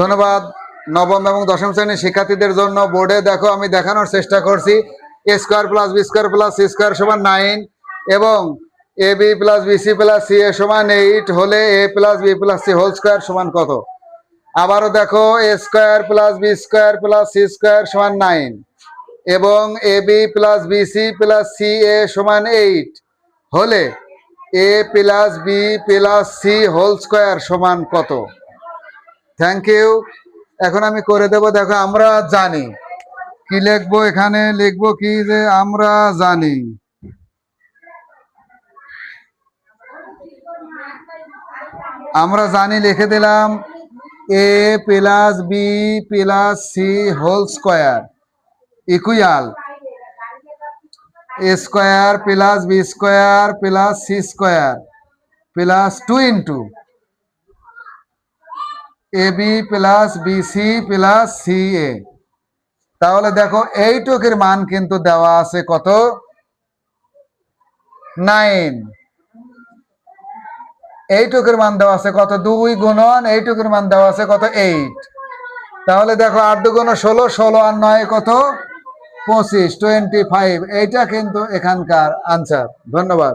ধন্যবাদ। নবম এবং দশম শ্রেণীর শিক্ষার্থীদের জন্য বোর্ডে দেখো আমি দেখানোর চেষ্টা করছি A square plus B square plus C square সমান 9 এবং A B plus BC plus C A সমান 8 হলে A plus B plus C whole square সমান কত? আবারও দেখো A square plus B square plus C square সমান 9 এবং A B plus BC plus C A সমান 8 হলে A plus B plus C whole square সমান কত? Thank you. এখন আমি করে দেব। দেখো আমরা জানি কি লিখবো, এখানে লিখবো কি যে আমরা জানি লিখে দিলাম A plus B plus C whole square equal A square plus B square plus C square plus 2 into A B plus BC plus C A. তাহলে দেখো এইটুকের মান কিন্তু দেওয়া আছে কত? 9। এইটুকের মান দেওয়া আছে কত? 2 গুণন এইটুকের মান দেওয়া আছে কত? 8। তাহলে দেখো 8 2 গুণ 16, 16 আর 9 কত? 25, 25। এইটা কিন্তু এখানকার আনসার। ধন্যবাদ।